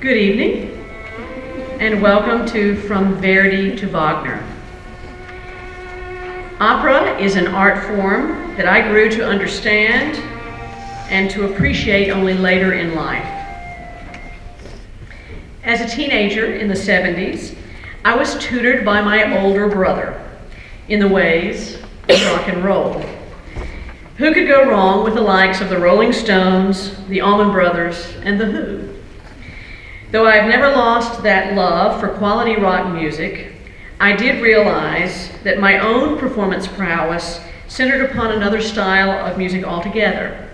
Good evening, and welcome to From Verdi to Wagner. Opera is an art form that I grew to understand and to appreciate only later in life. As a teenager in the 70s, I was tutored by my older brother in the ways of rock and roll. Who could go wrong with the likes of the Rolling Stones, the Allman Brothers, and the Who? Though I've never lost that love for quality rock music, I did realize that my own performance prowess centered upon another style of music altogether.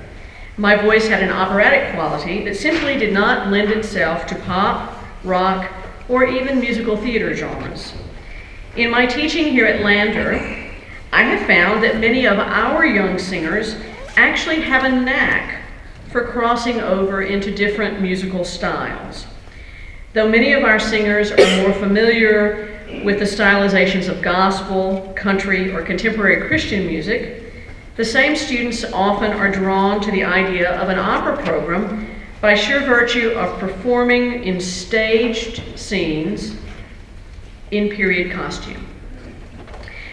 My voice had an operatic quality that simply did not lend itself to pop, rock, or even musical theater genres. In my teaching here at Lander, I have found that many of our young singers actually have a knack for crossing over into different musical styles. Though many of our singers are more familiar with the stylizations of gospel, country, or contemporary Christian music, the same students often are drawn to the idea of an opera program by sheer virtue of performing in staged scenes in period costume.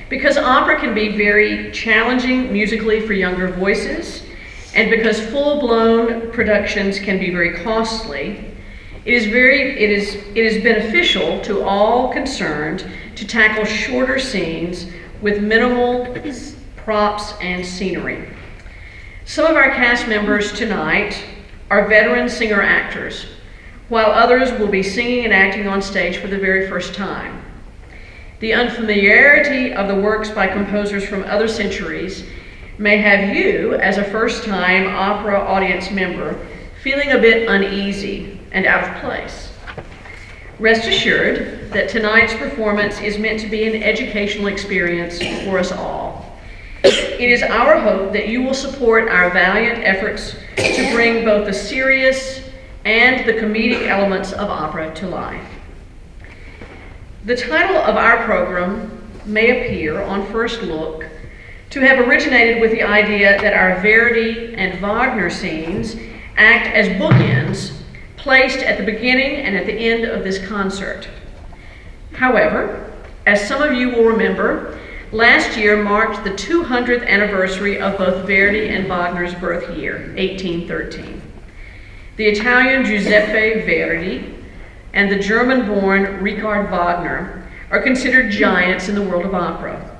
Because opera can be very challenging musically for younger voices, and because full-blown productions can be very costly, it is beneficial to all concerned to tackle shorter scenes with minimal props and scenery. Some of our cast members tonight are veteran singer-actors, while others will be singing and acting on stage for the very first time. The unfamiliarity of the works by composers from other centuries may have you, as a first-time opera audience member, feeling a bit uneasy and out of place. Rest assured that tonight's performance is meant to be an educational experience for us all. It is our hope that you will support our valiant efforts to bring both the serious and the comedic elements of opera to life. The title of our program may appear on first look to have originated with the idea that our Verdi and Wagner scenes act as bookends placed at the beginning and at the end of this concert. However, as some of you will remember, last year marked the 200th anniversary of both Verdi and Wagner's birth year, 1813. The Italian Giuseppe Verdi and the German-born Richard Wagner are considered giants in the world of opera.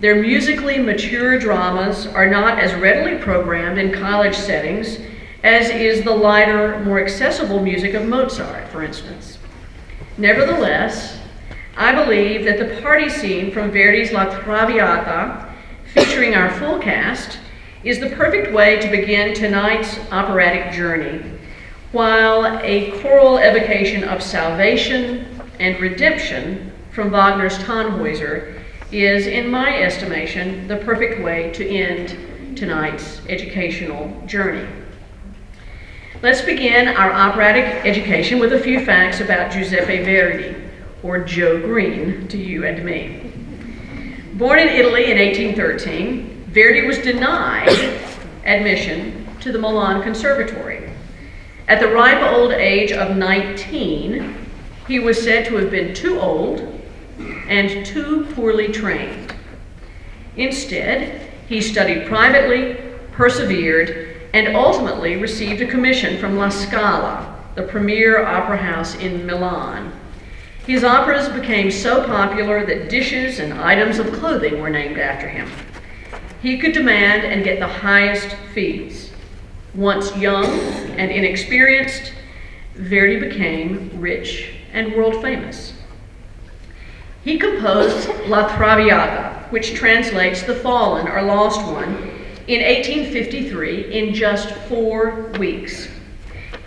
Their musically mature dramas are not as readily programmed in college settings as is the lighter, more accessible music of Mozart, for instance. Nevertheless, I believe that the party scene from Verdi's La Traviata, featuring our full cast, is the perfect way to begin tonight's operatic journey, while a choral evocation of salvation and redemption from Wagner's Tannhäuser is, in my estimation, the perfect way to end tonight's educational journey. Let's begin our operatic education with a few facts about Giuseppe Verdi, or Joe Green to you and me. Born in Italy in 1813, Verdi was denied admission to the Milan Conservatory. At the ripe old age of 19, he was said to have been too old and too poorly trained. Instead, he studied privately, persevered, and ultimately received a commission from La Scala, the premier opera house in Milan. His operas became so popular that dishes and items of clothing were named after him. He could demand and get the highest fees. Once young and inexperienced, Verdi became rich and world famous. He composed La Traviata, which translates the fallen or lost one, in 1853 in just 4 weeks.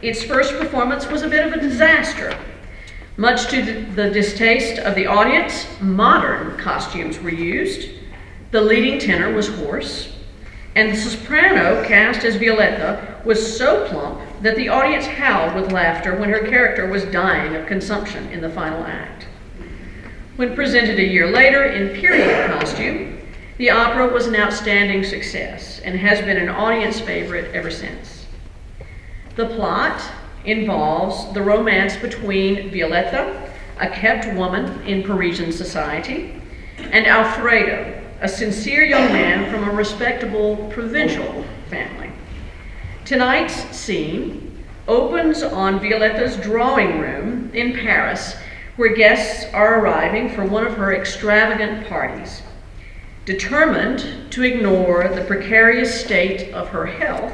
Its first performance was a bit of a disaster. Much to the distaste of the audience, modern costumes were used. The leading tenor was hoarse, and the soprano, cast as Violetta, was so plump that the audience howled with laughter when her character was dying of consumption in the final act. When presented a year later in period costume, the opera was an outstanding success and has been an audience favorite ever since. The plot involves the romance between Violetta, a kept woman in Parisian society, and Alfredo, a sincere young man from a respectable provincial family. Tonight's scene opens on Violetta's drawing room in Paris, where guests are arriving for one of her extravagant parties. Determined to ignore the precarious state of her health,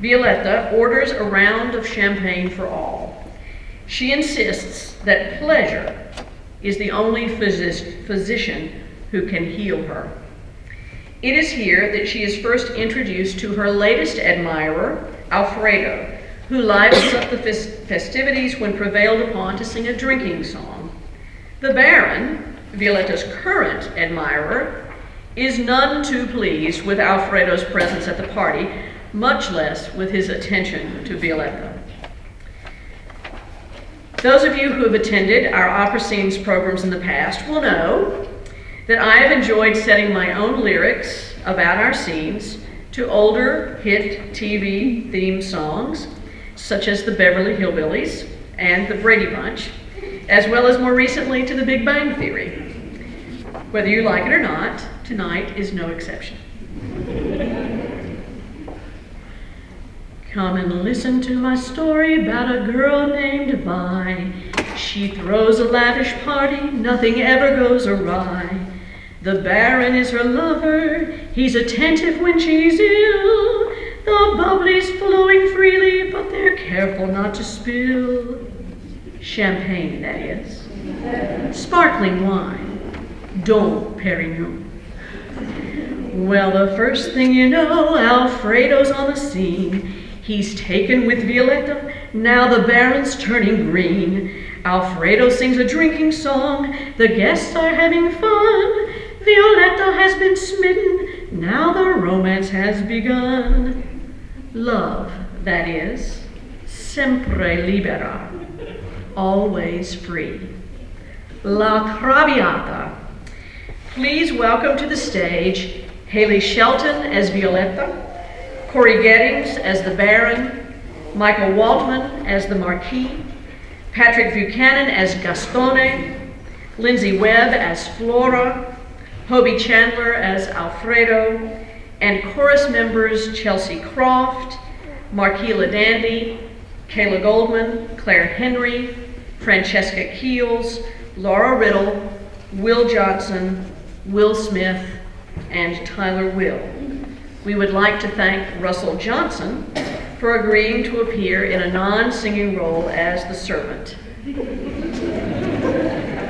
Violetta orders a round of champagne for all. She insists that pleasure is the only physician who can heal her. It is here that she is first introduced to her latest admirer, Alfredo, who livens up the festivities when prevailed upon to sing a drinking song. The Baron, Violetta's current admirer, is none too pleased with Alfredo's presence at the party, much less with his attention to Violetta. Those of you who have attended our opera scenes programs in the past will know that I have enjoyed setting my own lyrics about our scenes to older hit TV theme songs, such as the Beverly Hillbillies and the Brady Bunch, as well as more recently to the Big Bang Theory. Whether you like it or not, tonight is no exception. Come and listen to my story about a girl named Vi. She throws a lavish party, nothing ever goes awry. The Baron is her lover, he's attentive when she's ill. The bubbly's flowing freely, but they're careful not to spill. Champagne, that is. Sparkling wine, Dom Perignon. Well, the first thing you know, Alfredo's on the scene. He's taken with Violetta, now the Baron's turning green. Alfredo sings a drinking song, the guests are having fun. Violetta has been smitten, now the romance has begun. Love, that is, sempre libera, always free. La Traviata. Please welcome to the stage Haley Shelton as Violetta, Corey Gettings as the Baron, Michael Waltman as the Marquis, Patrick Buchanan as Gastone, Lindsay Webb as Flora, Hobie Chandler as Alfredo, and chorus members Chelsea Croft, Marquila Dandy, Kayla Goldman, Claire Henry, Francesca Keels, Laura Riddle, Will Johnson, Will Smith, and Tyler Will. We would like to thank Russell Johnson for agreeing to appear in a non-singing role as the servant.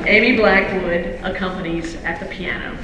Amy Blackwood accompanies at the piano.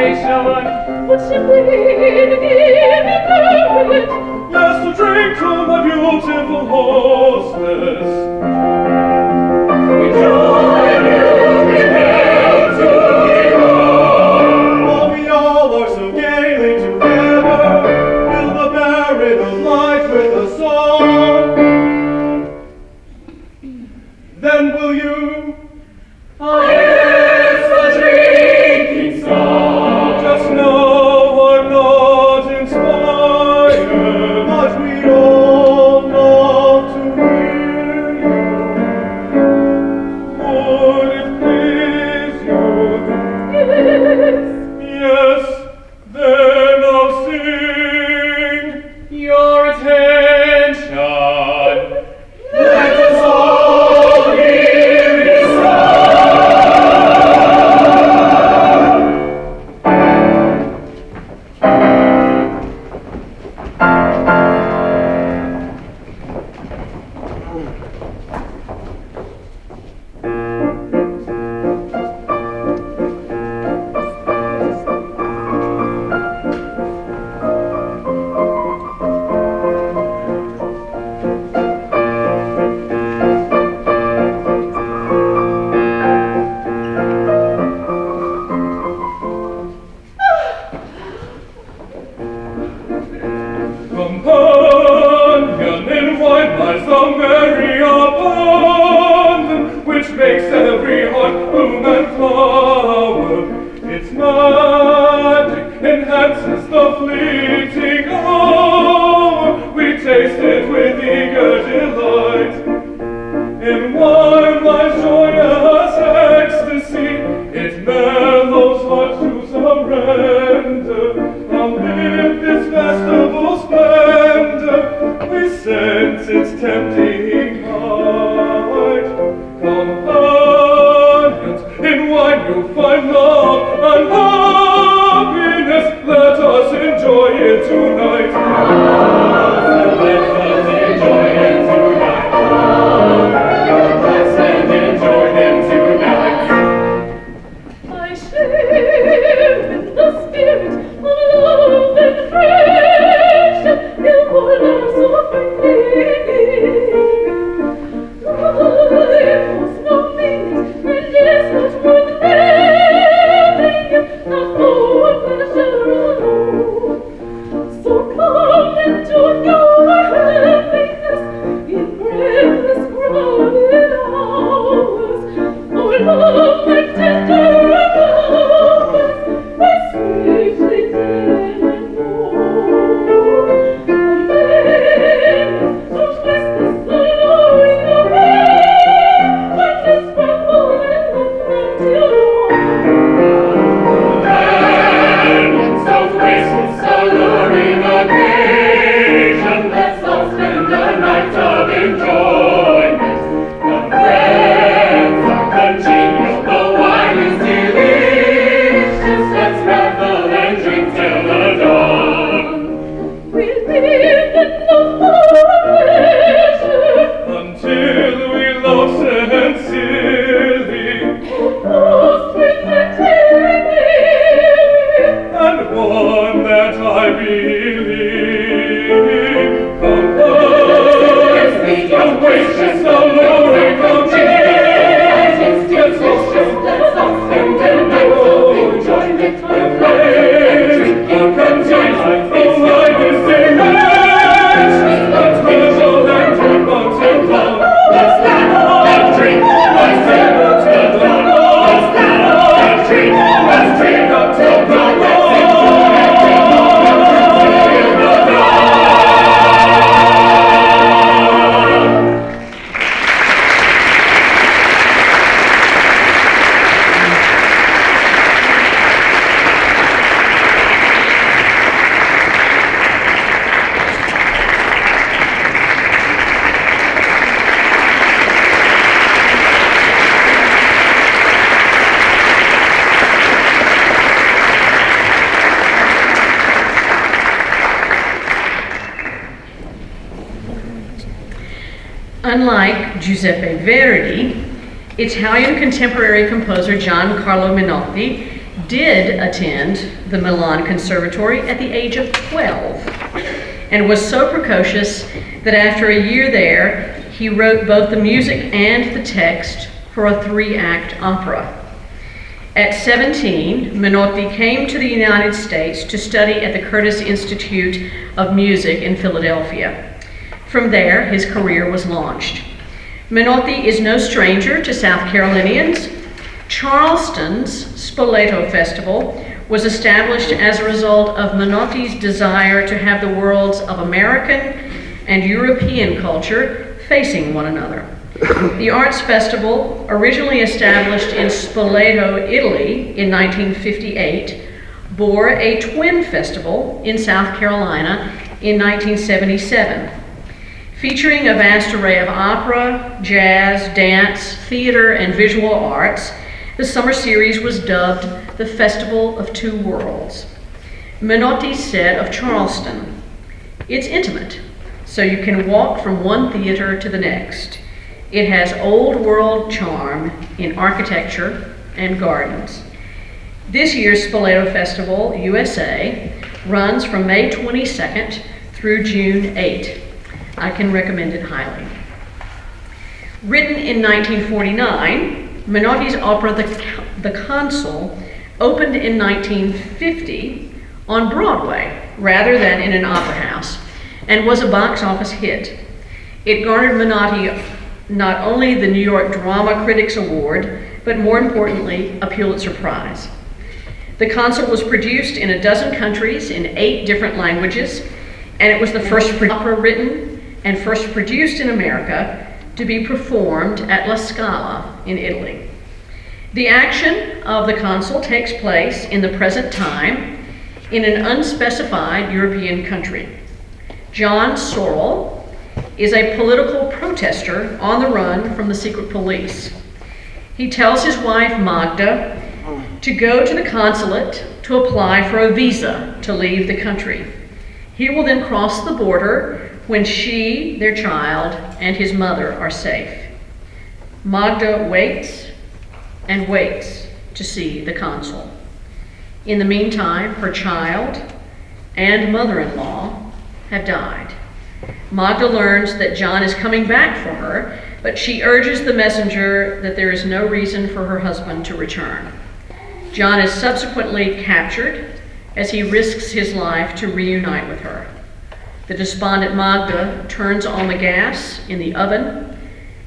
inspiration would simply give me courage. Yes, to drink to my beautiful hostess. We join you in hell to the road. For we all are so gaily together, fill the barren of light with a song. Then will you? It's the drinking song. Just know I'm not inspired, but we all love to hear you. Would it please you? Yes, then I'll sing. Your attention. Let us all hear his song. Companion in wine lies the merry abundance, which makes every heart bloom and flower. Its magic enhances the fleeting hour. We taste it with eager delight. In wine lies joyous ecstasy. It mellows hearts to surrender. Amid this festival splendor, we sense its tempting height. Companions, in wine you'll find love and happiness. Let us enjoy it tonight. Let us enjoy it tonight. Let's enjoy him tonight. I share in the spirit of love and friendship, in waters of believing. Life has no meaning and is not worth living, not for pleasure alone. So come into your happiness in breathless crowded hours. Oh, love like tender flowers, as sweetly dead and warm. Amen. Don't waste this alluring of heaven, when this tremble and look till dawn. Amen. Don't waste this alluring occasion, let's all spend a night of enjoyment. The friends are congenial, the wine is delicious. Let's revel and drink till the dawn. We live in love for pleasure, Until we love sincerely, most reflectingly, and one that I believe. Companions, don't waste this alluring occasion. Let's all spend a night of enjoyment. And friends are congenial, the wine is delicious. Let's revel and drink until dawn. Let's laugh and drink, let's drink until dawn. Let's laugh and drink, let's drink until dawn. Let's enjoy and drink until the dawn. Unlike Giuseppe Verdi, Italian contemporary composer Giancarlo Menotti did attend the Milan Conservatory at the age of 12 and was so precocious that after a year there, he wrote both the music and the text for a 3-act opera. At 17, Menotti came to the United States to study at the Curtis Institute of Music in Philadelphia. From there, his career was launched. Menotti is no stranger to South Carolinians. Charleston's Spoleto Festival was established as a result of Menotti's desire to have the worlds of American and European culture facing one another. The Arts Festival, originally established in Spoleto, Italy in 1958, bore a twin festival in South Carolina in 1977. Featuring a vast array of opera, jazz, dance, theater, and visual arts, the summer series was dubbed the Festival of Two Worlds. Menotti said of Charleston, "It's intimate, so you can walk from one theater to the next. It has old world charm in architecture and gardens." This year's Spoleto Festival, USA, runs from May 22nd through June 8. I can recommend it highly. Written in 1949, Menotti's opera The Consul opened in 1950 on Broadway rather than in an opera house and was a box office hit. It garnered Menotti not only the New York Drama Critics Award, but more importantly, a Pulitzer Prize. The Consul was produced in a dozen countries in 8 different languages, and it was the first opera written and first produced in America to be performed at La Scala in Italy. The action of The Consul takes place in the present time in an unspecified European country. John Sorrell is a political protester on the run from the secret police. He tells his wife Magda to go to the consulate to apply for a visa to leave the country. He will then cross the border when she, their child, and his mother are safe. Magda waits and waits to see the consul. In the meantime, her child and mother-in-law have died. Magda learns that John is coming back for her, but she urges the messenger that there is no reason for her husband to return. John is subsequently captured as he risks his life to reunite with her. The despondent Magda turns on the gas in the oven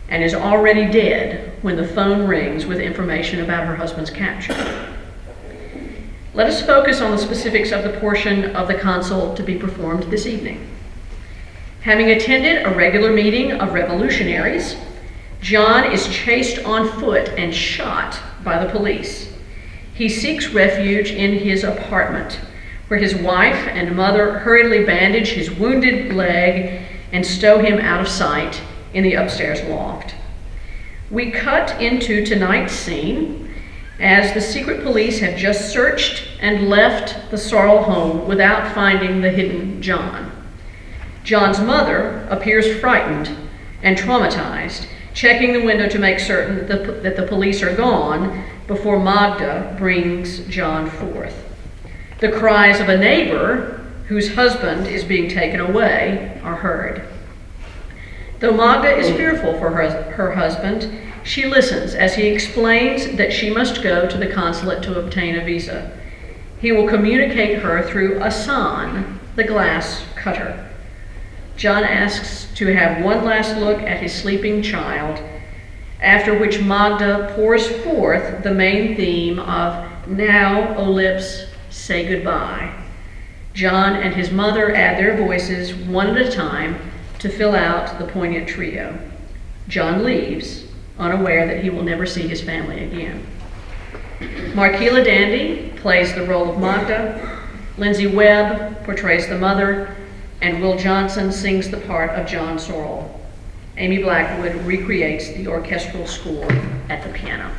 and is already dead when the phone rings with information about her husband's capture. Let us focus on the specifics of the portion of The Consul to be performed this evening. Having attended a regular meeting of revolutionaries, John is chased on foot and shot by the police. He seeks refuge in his apartment, where his wife and mother hurriedly bandage his wounded leg and stow him out of sight in the upstairs loft. We cut into tonight's scene as the secret police have just searched and left the Sorrell home without finding the hidden John. John's mother appears frightened and traumatized, checking the window to make certain that the police are gone before Magda brings John forth. The cries of a neighbor whose husband is being taken away are heard. Though Magda is fearful for her husband, she listens as he explains that she must go to the consulate to obtain a visa. He will communicate her through Asan, the glass cutter. John asks to have one last look at his sleeping child, after which Magda pours forth the main theme of "Now, O lips, say goodbye." John and his mother add their voices one at a time to fill out the poignant trio. John leaves, unaware that he will never see his family again. Marquila Dandy plays the role of Magda, Lindsay Webb portrays the mother, and Will Johnson sings the part of John Sorrell. Amy Blackwood recreates the orchestral score at the piano.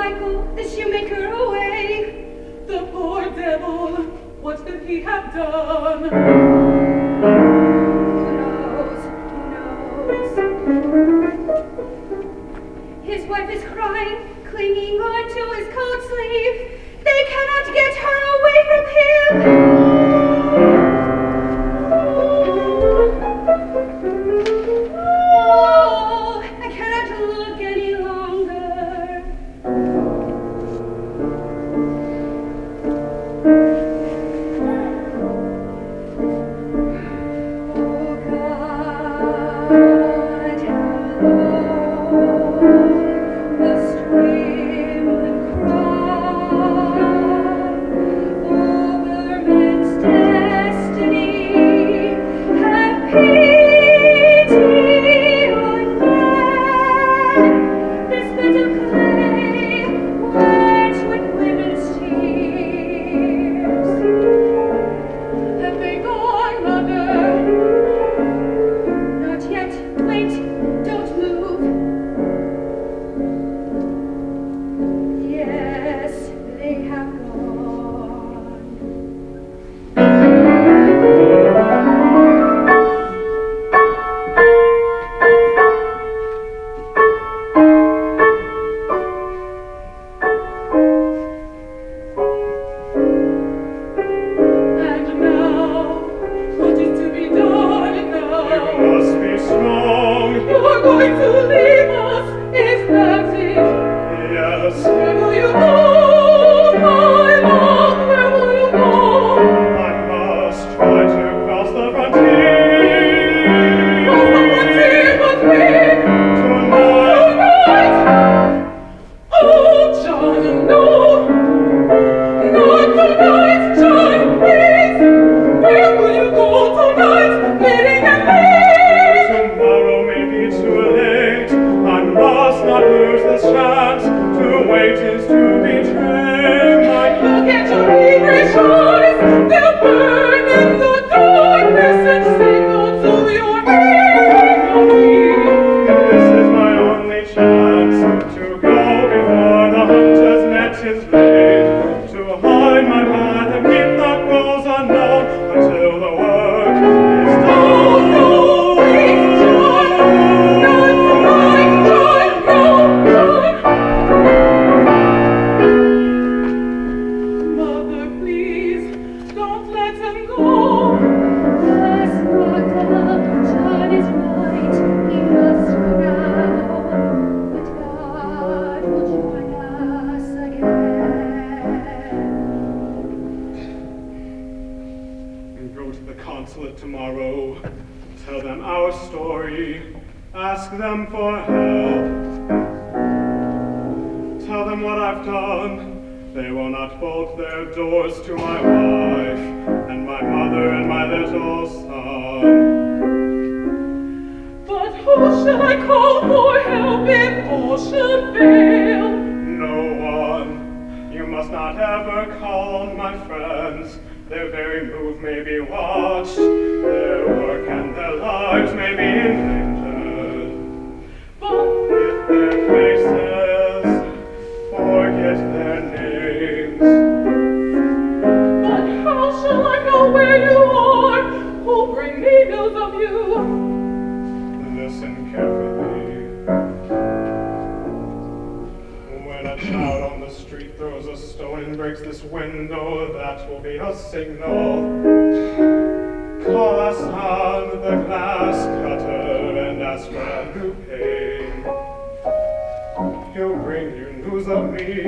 Michael, the shoemaker, away. The poor devil, what could he have done? Who knows? Who knows? His wife is crying, clinging on to his coat sleeve. They cannot get her away from him. Oh, I cannot look any longer. Oh God, how long must women cry over man's destiny? Have pity on man, this bit of clay wet with women's tears. Have they gone, mother? Not yet. Wait. Don't move. Yes, they have gone. And now, what is to be done now? You must be strong. You're going to leave us, is that it? Yes, Where will you go, my love? Where will you go? I must try to cross the frontier. Cross the frontier, but when? Tonight, Tonight! Oh, John, no! Not tonight, John, please! Where will you go tonight, leading and leading? tomorrow may be too late. I must not lose this chance. To wait is to betray my Look at your feverish eyes, they'll burn in the darkness and signal to your agony. This is my only chance to go before the hunter's net is laid, to hide my path and keep the goals unknown until the work is done. No, wait, John! Not tonight, John! No, John! Mother, please, don't let him go. Yes, Martha, John is right. He must go now. But God will join us again. Go to the consulate tomorrow, tell them our story, ask them for help. Tell them what I've done. They will not bolt their doors to my wife and my mother and my little son. But who shall I call for help if all should fail? No one. You must not ever call on my friends. Their very move may be watched. Their work and their lives may be endangered. Forget their faces, forget their names. But how shall I know where you are? Who bring me news of you? Listen carefully. When a child on the street throws a stone and breaks this window, that will be a signal. Call Hassan, the glass cutter, and ask for Andrew Payne. He'll bring you news of me.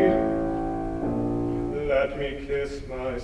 Let me kiss my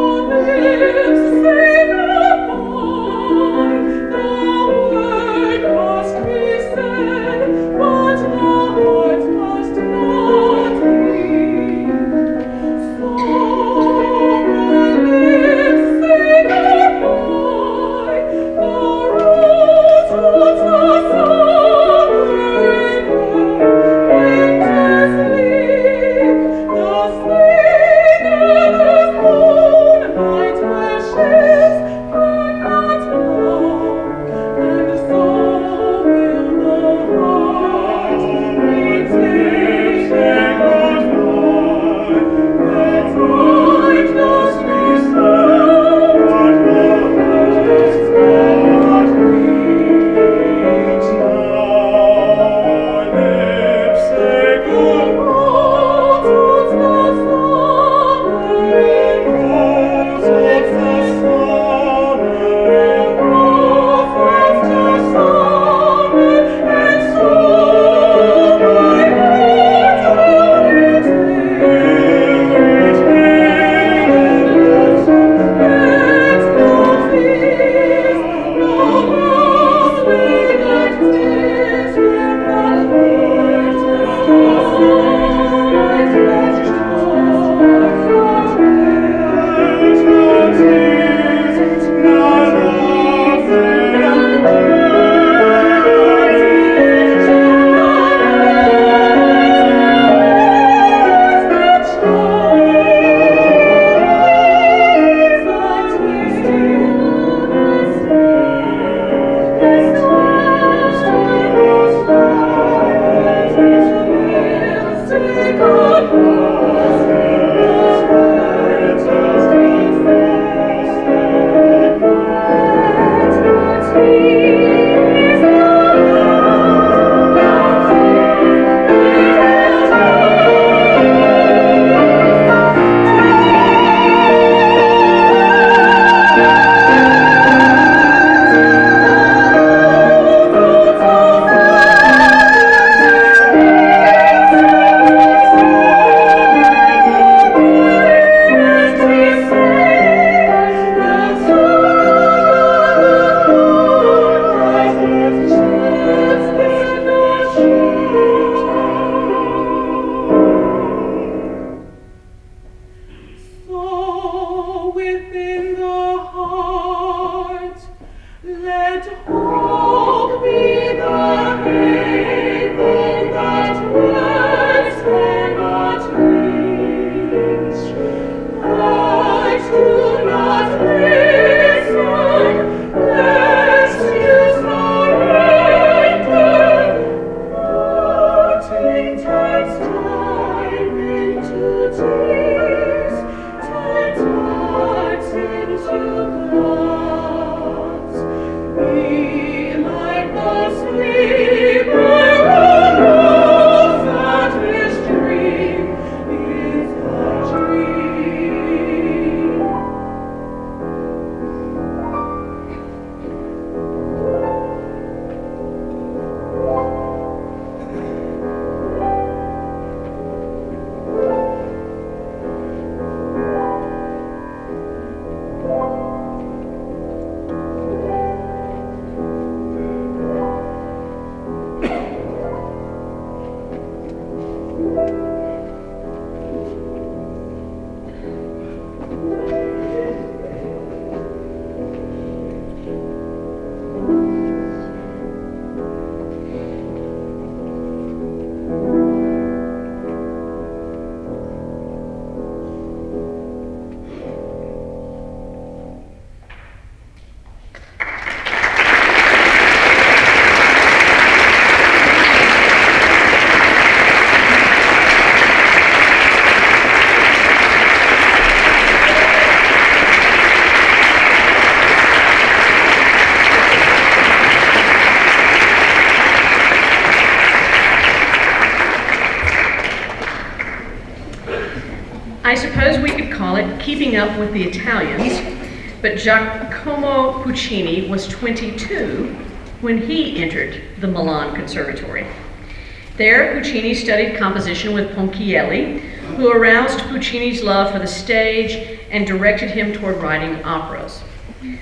Lips, say goodbye. I suppose we could call it keeping up with the Italians, but Giacomo Puccini was 22 when he entered the Milan Conservatory. There, Puccini studied composition with Ponchielli, who aroused Puccini's love for the stage and directed him toward writing operas.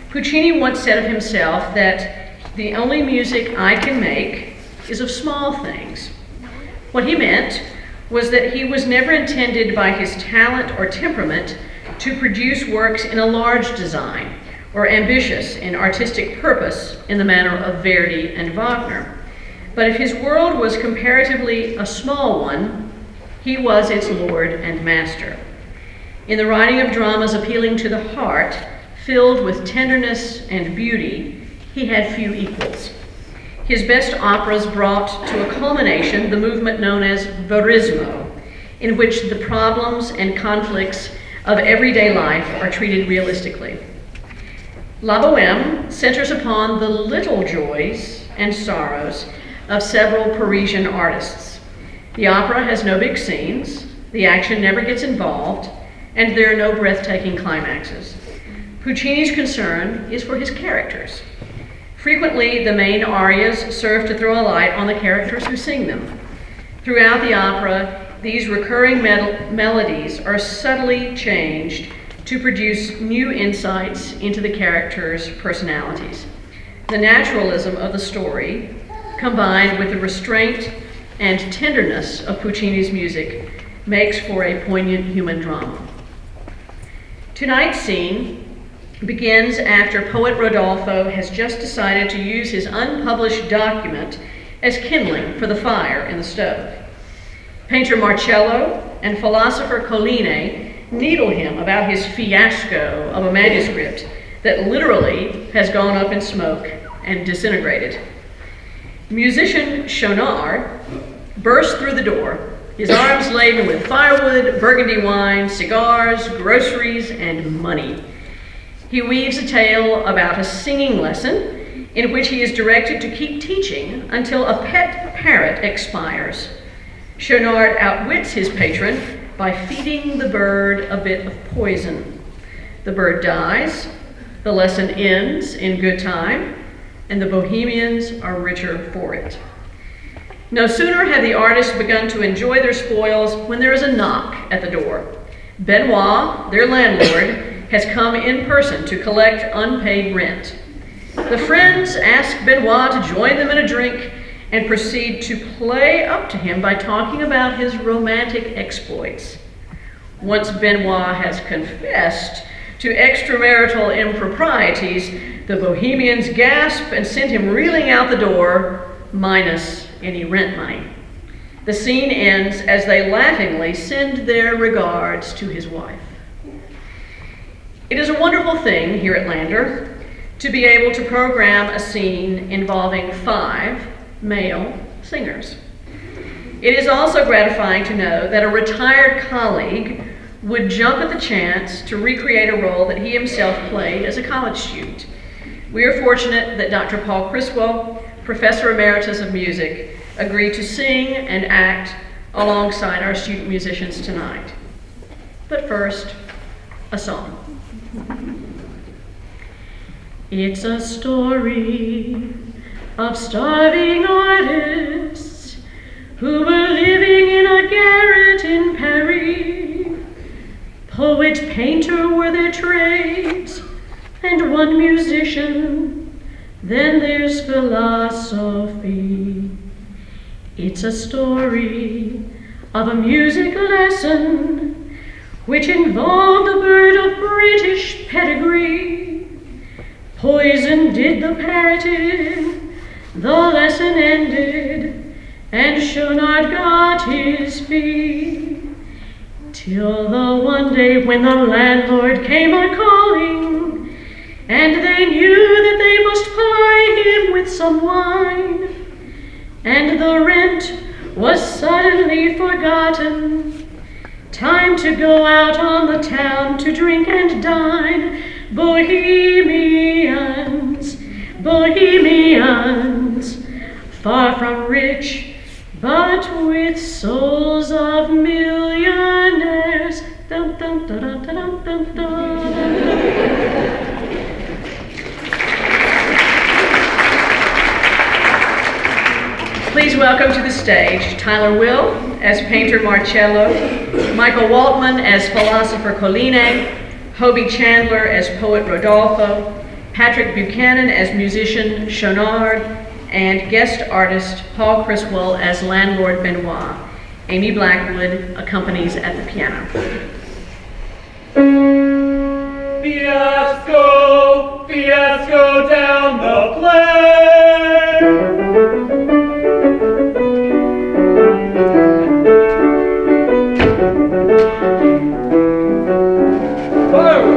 Puccini once said of himself that the only music I can make is of small things. What he meant was that he was never intended by his talent or temperament to produce works in a large design or ambitious in artistic purpose in the manner of Verdi and Wagner. But if his world was comparatively a small one, he was its lord and master. In the writing of dramas appealing to the heart, filled with tenderness and beauty, he had few equals. His best operas brought to a culmination the movement known as verismo, in which the problems and conflicts of everyday life are treated realistically. La Bohème centers upon the little joys and sorrows of several Parisian artists. The opera has no big scenes, the action never gets involved, and there are no breathtaking climaxes. Puccini's concern is for his characters. Frequently, the main arias serve to throw a light on the characters who sing them. Throughout the opera, these recurring melodies are subtly changed to produce new insights into the characters' personalities. The naturalism of the story, combined with the restraint and tenderness of Puccini's music, makes for a poignant human drama. Tonight's scene begins after poet Rodolfo has just decided to use his unpublished document as kindling for the fire in the stove. Painter Marcello and philosopher Colline needle him about his fiasco of a manuscript that literally has gone up in smoke and disintegrated. Musician Schonard bursts through the door, his arms laden with firewood, burgundy wine, cigars, groceries, and money. He weaves a tale about a singing lesson in which he is directed to keep teaching until a pet parrot expires. Schaunard outwits his patron by feeding the bird a bit of poison. The bird dies, the lesson ends in good time, and the Bohemians are richer for it. No sooner have the artists begun to enjoy their spoils when there is a knock at the door. Benoit, their landlord, has come in person to collect unpaid rent. The friends ask Benoit to join them in a drink and proceed to play up to him by talking about his romantic exploits. Once Benoit has confessed to extramarital improprieties, the Bohemians gasp and send him reeling out the door, minus any rent money. The scene ends as they laughingly send their regards to his wife. It is a wonderful thing here at Lander to be able to program a scene involving 5 male singers. It is also gratifying to know that a retired colleague would jump at the chance to recreate a role that he himself played as a college student. We are fortunate that Dr. Paul Criswell, Professor Emeritus of Music, agreed to sing and act alongside our student musicians tonight. But first, a song. It's a story of starving artists who were living in a garret in Paris. Poet, painter were their trades, and one musician, then there's philosophy. It's a story of a music lesson which involved a bird of British pedigree. Poison did the parrot in, the lesson ended, and Schaunard got his fee. Till the one day when the landlord came a-calling, and they knew that they must ply him with some wine, and the rent was suddenly forgotten. Time to go out on the town to drink and dine. Bohemians, Bohemians, far from rich, but with souls of millionaires. Dun, dun, dun, dun, dun, dun, dun. Please welcome to the stage Tyler Will as painter Marcello, Michael Waltman as philosopher Colline, Hobie Chandler as poet Rodolfo, Patrick Buchanan as musician Schaunard, and guest artist Paul Criswell as landlord Benoit. Amy Blackwood accompanies at the piano. Fiasco, fiasco down the plane.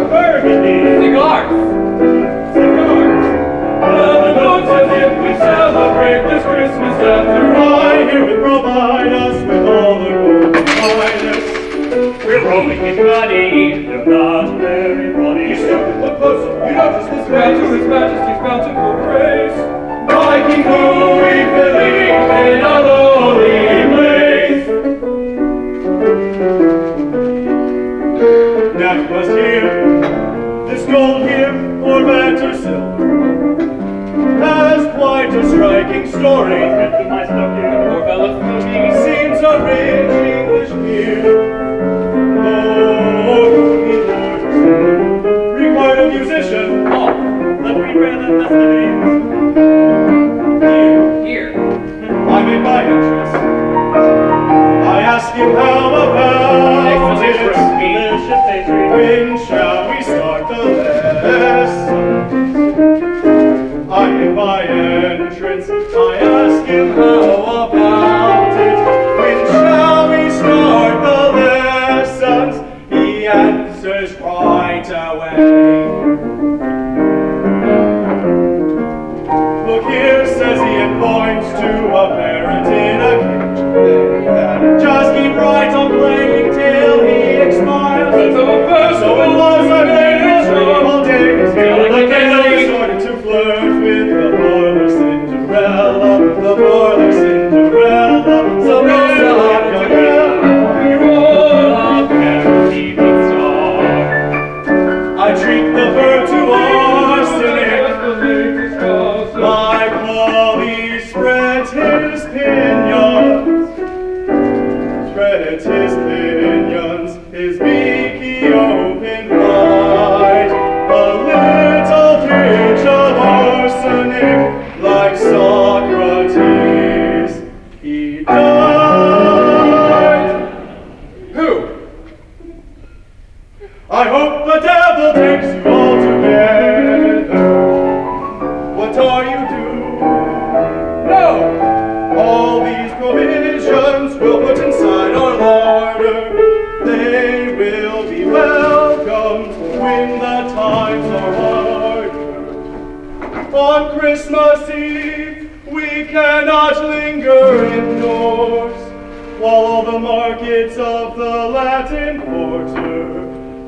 Burgundy, cigars, cigars. The notes as if we celebrate this Christmas after I herewith provide us with all the golden finest. We're rolling in money, they're not very funny. You stupid, look closer. You notice this man to His Majesty's bountiful grace. My King Louis Philippe in a lowly place. That was here, this gold here, or better silver, has quite a striking story. My stuff here, poor fellow, he seems a rich English peer. Required a musician. Oh, let me read the festivities. Here. I made my entrance. I asked him how about it. When shall we start the lesson? I made my entrance. I asked him how about it. When shall we start the lessons? He answers right away. Look here, says he, and points to a parrot in a cage. Just keep I hope the devil takes you all together. What are you doing? No! All these provisions we'll put inside our larder. They will be welcomed when the times are harder. On Christmas Eve, we cannot linger indoors, while all the markets of the Latin Quarter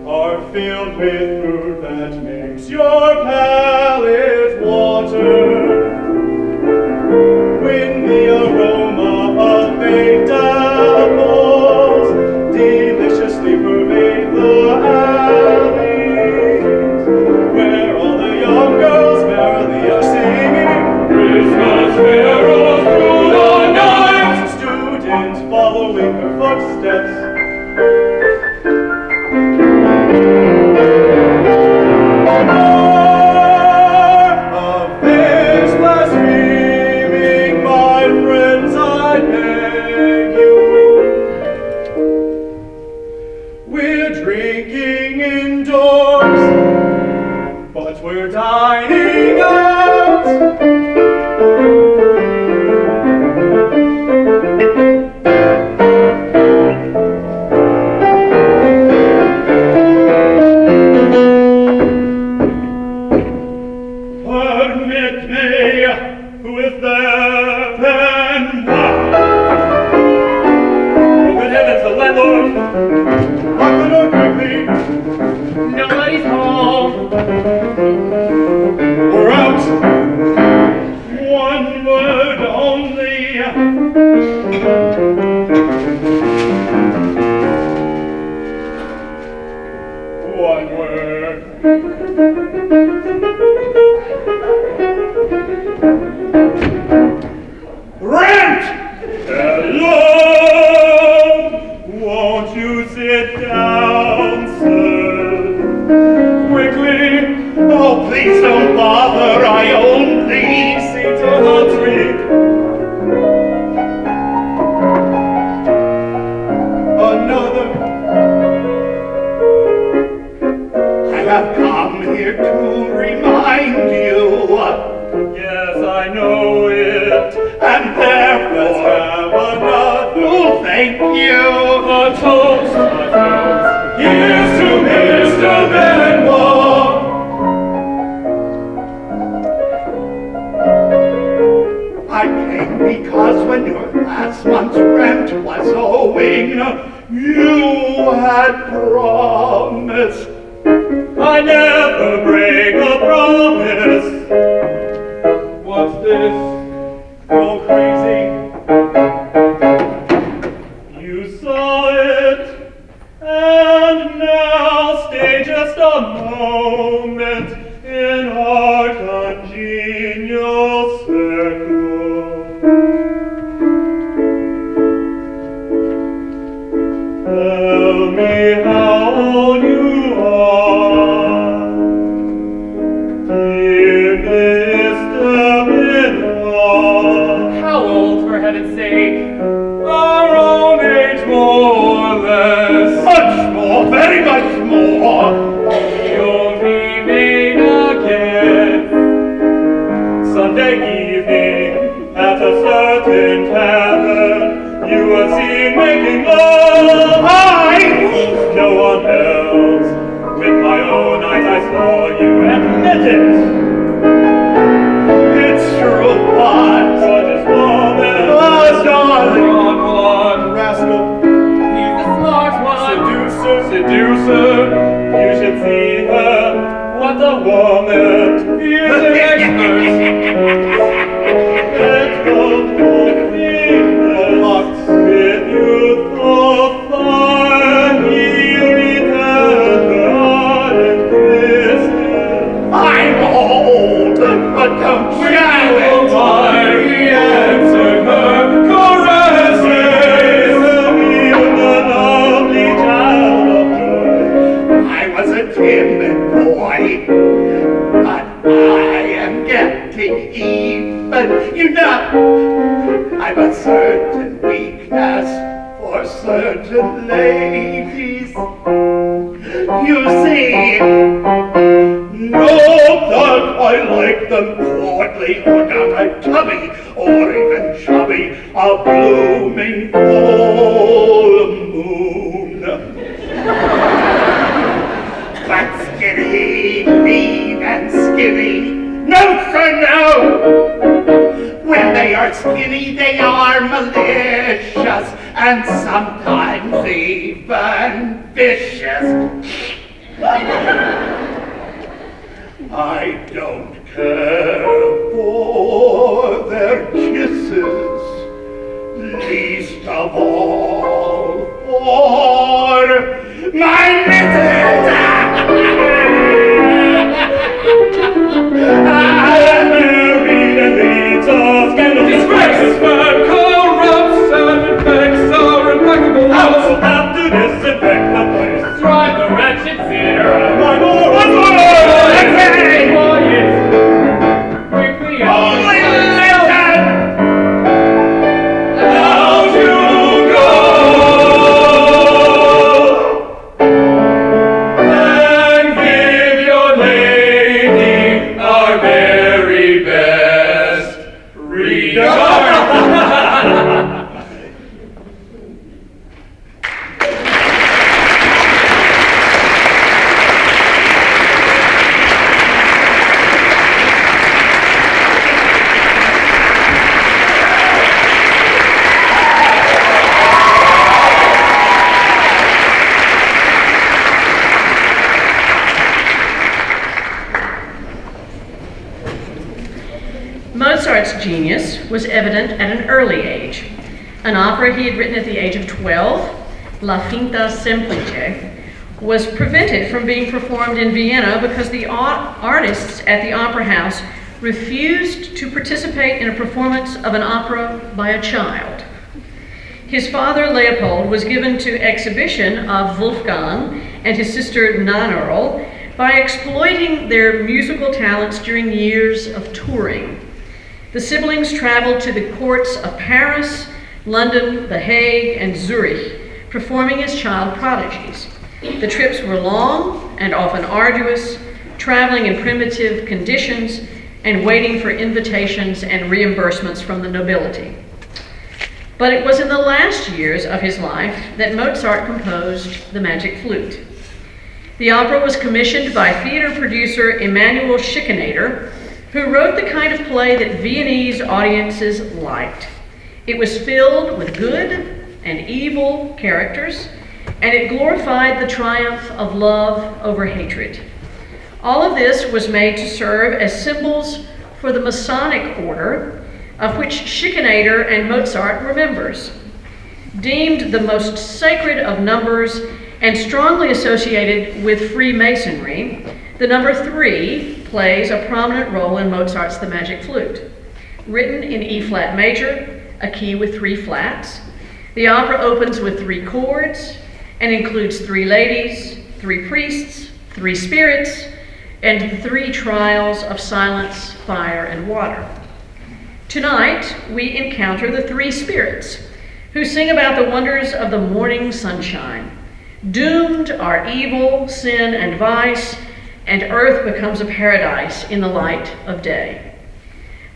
are filled with fruit that makes your palate water. When the aroma of baked apples deliciously pervade the alleys, where all the young girls merrily are singing Christmas carols through the night, student following her footsteps. We're dining out. Permit me, who is there? Then what? Oh, good heavens, the landlord! Lock the door quickly. Nobody's home. We're out. One word only. One word. Rent! Hello! Won't you sit down, sir? Quickly! Oh, please don't bother, I only see to the tree. Another. I have come here to remind you. Yes, I know it. And therefore, let's have another. Oh, thank you. A toast, here's to Mr. Benoit. I came because when your last month's rent was owing, you had promised. I never break a promise. What's this? Go crazy. You saw it, and now stay just a moment in our congenial circle. Tell me how old you are, dear Mr. Benoit. How old, for heaven's sake? Our own age, more or less. Much more, very much more. You'll remain again Sunday evening at a certain tavern. You were seen making love. No one else. With my own eyes I saw you admit it. It's true, but such is woman. Oh, darling. Wrong rascal. He's the smart one. Seducer. You should see her. What a woman. He's an expert. Let go with youthful fire. He returned her ardent kisses. I'm old, but don't shout it. He answered her caresses. Revealed the lovely child of joy. I was a timid boy, but I am getting even. You know, I've a certain weakness for certain ladies. You see, not that I like them portly or downright tubby, or even chubby, a blooming full moon. But skinny, lean, and skinny, no sir, no! When they are skinny, they are malicious, and sometimes even vicious. I don't care for their kisses, least of all for my missus. I married and leads a scandal, disgraces man, corrupts and infects our impeccable house. I will have to disinfect the place. Drive the wretched sinner. My Lord, Quietly only listen! out you go. And give your lady our very best regard. Mozart's genius was evident at an early age. An opera he had written at the age of 12, La Finta Semplice, was prevented from being performed in Vienna because the artists at the opera house refused to participate in a performance of an opera by a child. His father, Leopold, was given to exhibition of Wolfgang and his sister Nannerl by exploiting their musical talents during years of touring. The siblings traveled to the courts of Paris, London, The Hague, and Zurich, performing as child prodigies. The trips were long and often arduous, traveling in primitive conditions and waiting for invitations and reimbursements from the nobility. But it was in the last years of his life that Mozart composed The Magic Flute. The opera was commissioned by theater producer Emanuel Schikaneder, who wrote the kind of play that Viennese audiences liked. It was filled with good and evil characters, and it glorified the triumph of love over hatred. All of this was made to serve as symbols for the Masonic order, of which Schikaneder and Mozart were members. Deemed the most sacred of numbers and strongly associated with Freemasonry, the number 3 plays a prominent role in Mozart's The Magic Flute. Written in E-flat major, a key with 3 flats, the opera opens with 3 chords and includes 3 ladies, 3 priests, 3 spirits, and 3 trials of silence, fire, and water. Tonight, we encounter the 3 spirits who sing about the wonders of the morning sunshine. Doomed are evil, sin, and vice, and earth becomes a paradise in the light of day.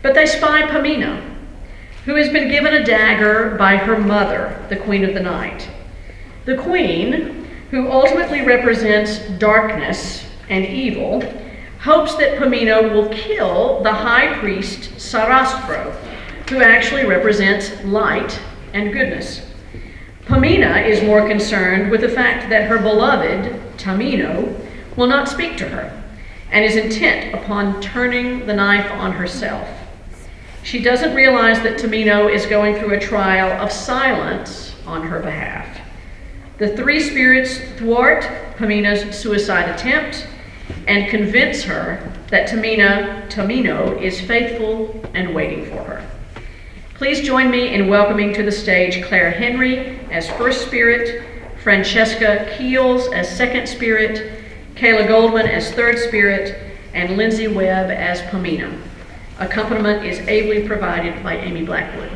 But they spy Pamina, who has been given a dagger by her mother, the Queen of the Night. The Queen, who ultimately represents darkness and evil, hopes that Pamina will kill the high priest Sarastro, who actually represents light and goodness. Pamina is more concerned with the fact that her beloved, Tamino, will not speak to her and is intent upon turning the knife on herself. She doesn't realize that Tamino is going through a trial of silence on her behalf. The 3 spirits thwart Pamina's suicide attempt and convince her that Tamino is faithful and waiting for her. Please join me in welcoming to the stage Claire Henry as first spirit, Francesca Keels as second spirit, Kayla Goldman as third spirit, and Lindsay Webb as Pamina. Accompaniment is ably provided by Amy Blackwood.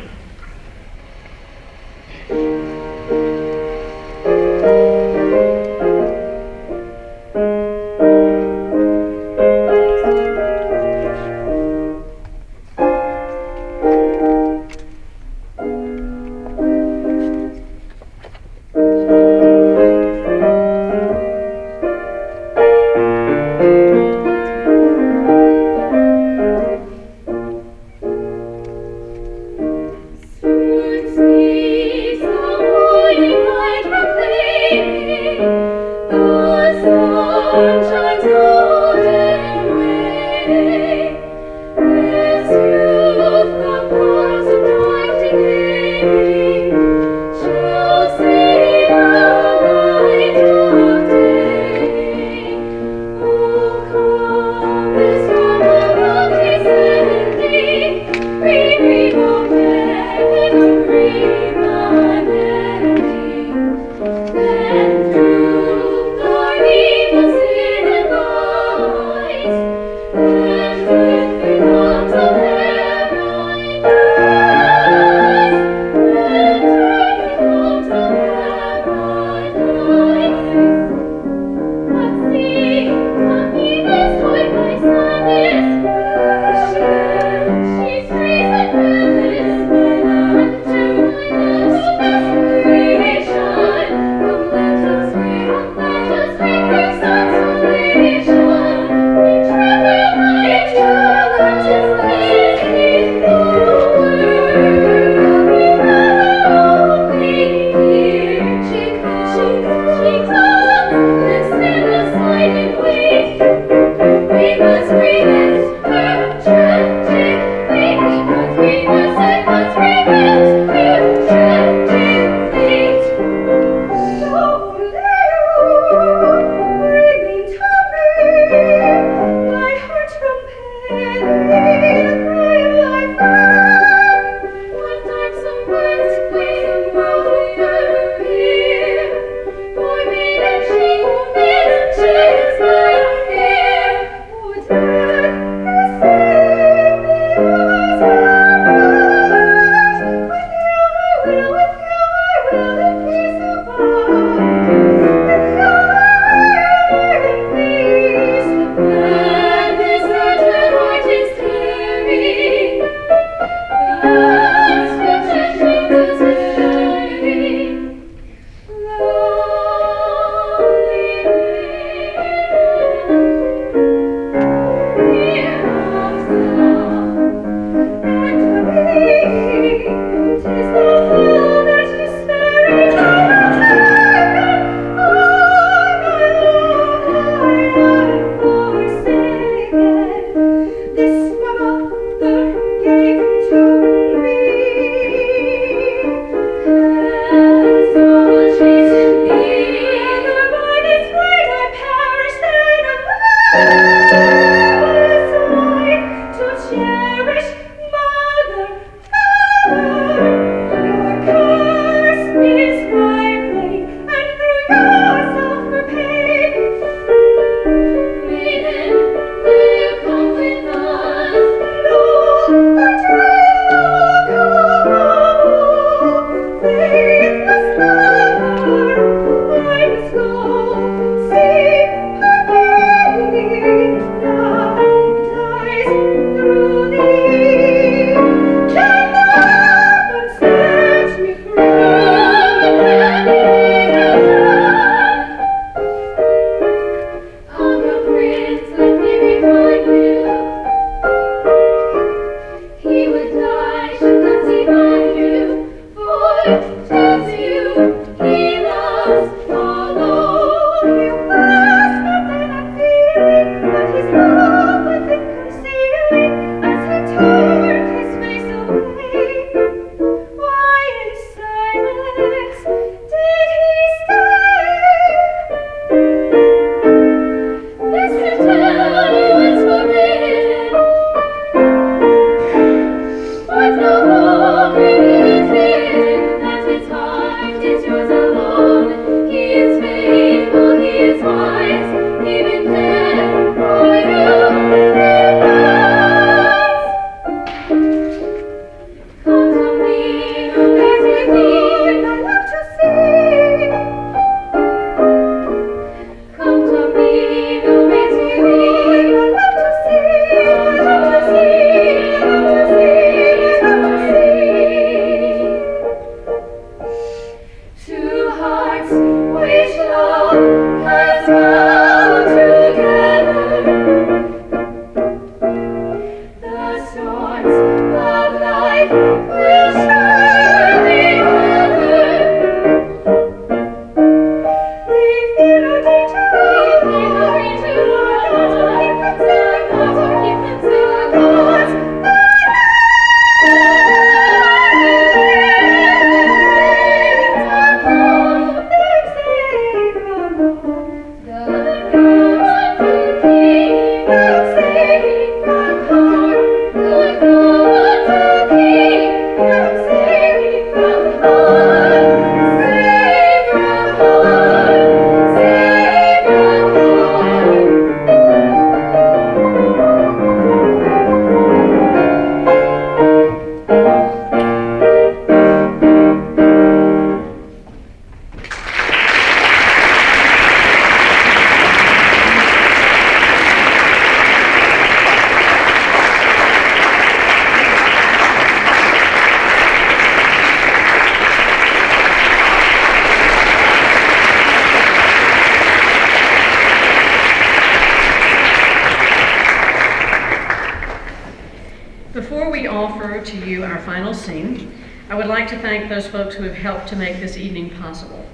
Before we offer to you our final scene, I would like to thank those folks who have helped to make this evening possible.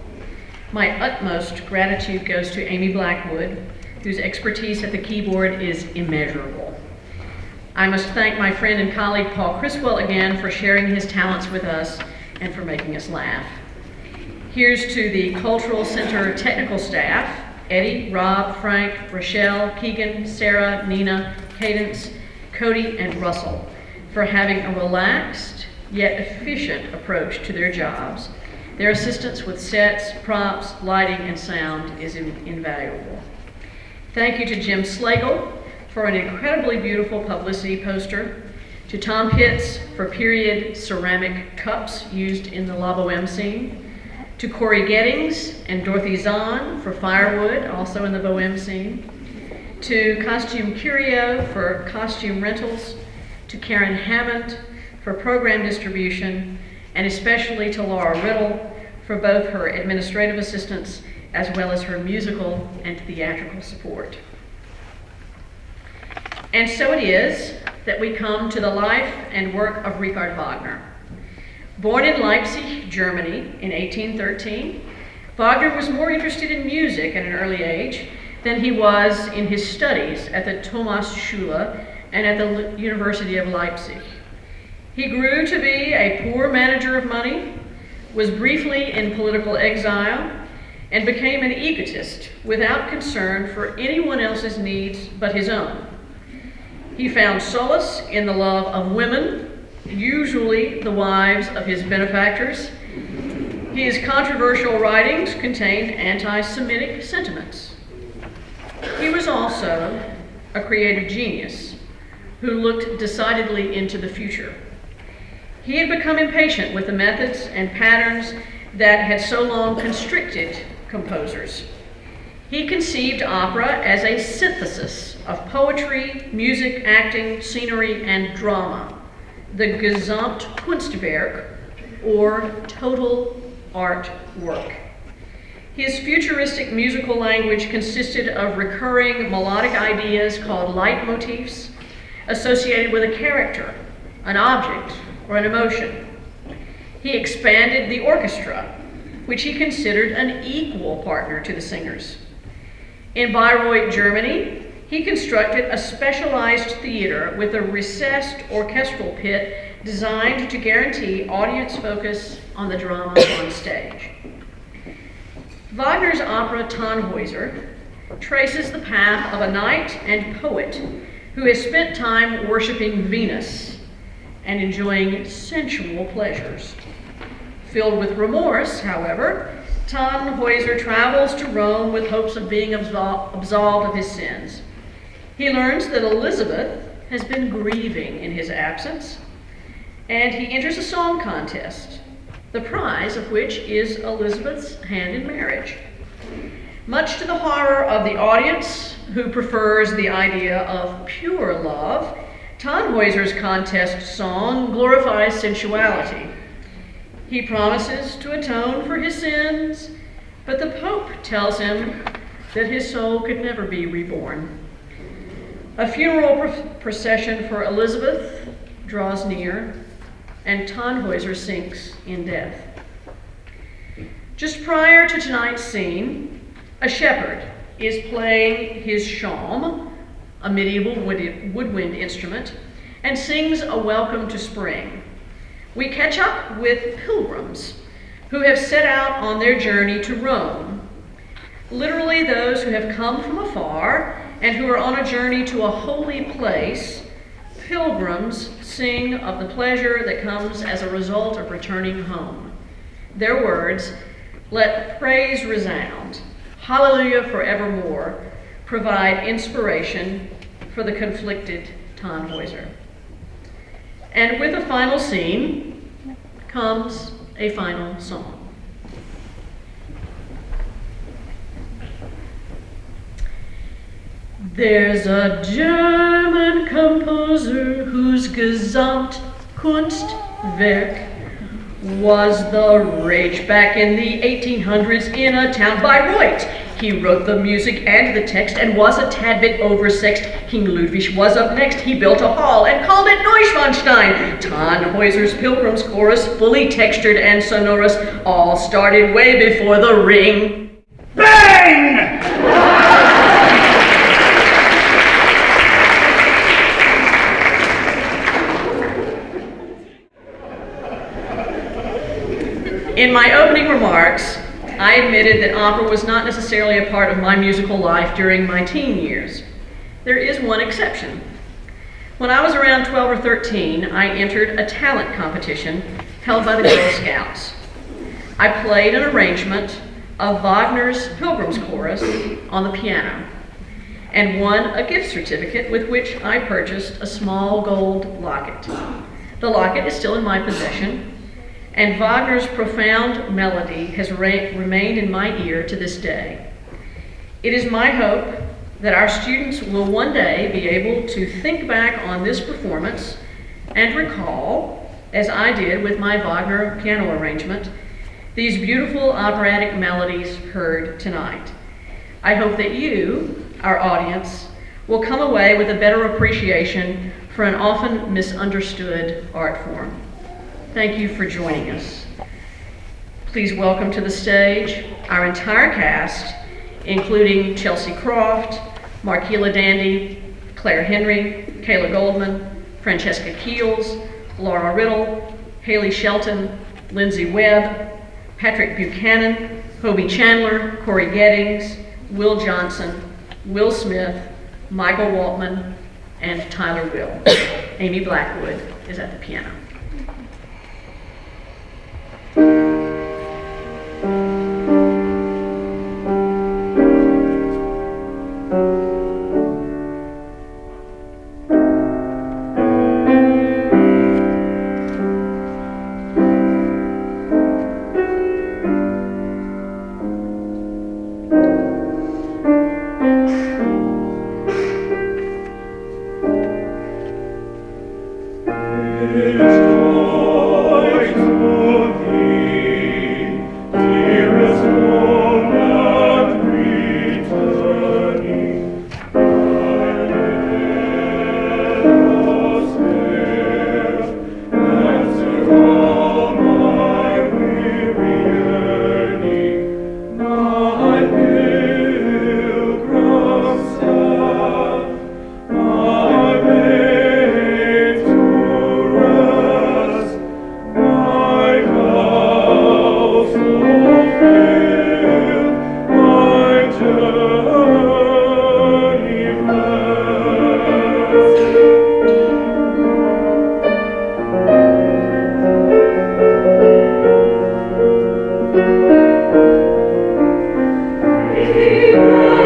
My utmost gratitude goes to Amy Blackwood, whose expertise at the keyboard is immeasurable. I must thank my friend and colleague Paul Criswell again for sharing his talents with us and for making us laugh. Here's to the Cultural Center technical staff, Eddie, Rob, Frank, Rochelle, Keegan, Sarah, Nina, Cadence, Cody, and Russell, for having a relaxed yet efficient approach to their jobs. Their assistance with sets, props, lighting, and sound is invaluable. Thank you to Jim Slagle for an incredibly beautiful publicity poster, to Tom Pitts for period ceramic cups used in the La Boheme scene, to Corey Gettings and Dorothy Zahn for firewood, also in the Boheme scene, to Costume Curio for costume rentals, to Karen Hammond for program distribution, and especially to Laura Riddle for both her administrative assistance as well as her musical and theatrical support. And so it is that we come to the life and work of Richard Wagner. Born in Leipzig, Germany in 1813, Wagner was more interested in music at an early age than he was in his studies at the Thomasschule and at the University of Leipzig. He grew to be a poor manager of money, was briefly in political exile, and became an egotist without concern for anyone else's needs but his own. He found solace in the love of women, usually the wives of his benefactors. His controversial writings contained anti-Semitic sentiments. He was also a creative genius who looked decidedly into the future. He had become impatient with the methods and patterns that had so long constricted composers. He conceived opera as a synthesis of poetry, music, acting, scenery, and drama, the Gesamtkunstwerk, or total art work. His futuristic musical language consisted of recurring melodic ideas called leitmotifs associated with a character, an object, or an emotion. He expanded the orchestra, which he considered an equal partner to the singers. In Bayreuth, Germany, he constructed a specialized theater with a recessed orchestral pit designed to guarantee audience focus on the drama on stage. Wagner's opera Tannhäuser traces the path of a knight and poet who has spent time worshiping Venus and enjoying sensual pleasures. Filled with remorse, however, Tannhäuser travels to Rome with hopes of being absolved of his sins. He learns that Elizabeth has been grieving in his absence, and he enters a song contest, the prize of which is Elizabeth's hand in marriage. Much to the horror of the audience, who prefers the idea of pure love, Tannhäuser's contest song glorifies sensuality. He promises to atone for his sins, but the Pope tells him that his soul could never be reborn. A funeral procession for Elizabeth draws near, and Tannhäuser sinks in death. Just prior to tonight's scene, a shepherd is playing his shawm, a medieval woodwind instrument, and sings a welcome to spring. We catch up with pilgrims who have set out on their journey to Rome, literally those who have come from afar and who are on a journey to a holy place. Pilgrims sing of the pleasure that comes as a result of returning home. Their words, "Let praise resound, hallelujah forevermore," provide inspiration for the conflicted Tannhäuser. And with a final scene comes a final song. There's a German composer whose Gesamtkunstwerk was the rage back in the 1800s in a town Bayreuth. He wrote the music and the text and was a tad bit oversexed. King Ludwig was up next. He built a hall and called it Neuschwanstein. Tannhäuser's Pilgrim's Chorus, fully textured and sonorous, all started way before the ring. Bang! In my opening remarks, I admitted that opera was not necessarily a part of my musical life during my teen years. There is one exception. When I was around 12 or 13, I entered a talent competition held by the Girl Scouts. I played an arrangement of Wagner's Pilgrim's Chorus on the piano and won a gift certificate with which I purchased a small gold locket. The locket is still in my possession, and Wagner's profound melody has remained in my ear to this day. It is my hope that our students will one day be able to think back on this performance and recall, as I did with my Wagner piano arrangement, these beautiful operatic melodies heard tonight. I hope that you, our audience, will come away with a better appreciation for an often misunderstood art form. Thank you for joining us. Please welcome to the stage our entire cast, including Chelsea Croft, Marquila Dandy, Claire Henry, Kayla Goldman, Francesca Keels, Laura Riddle, Haley Shelton, Lindsay Webb, Patrick Buchanan, Hobie Chandler, Corey Gettings, Will Johnson, Will Smith, Michael Waltman, and Tyler Will. Amy Blackwood is at the piano. It's Amen.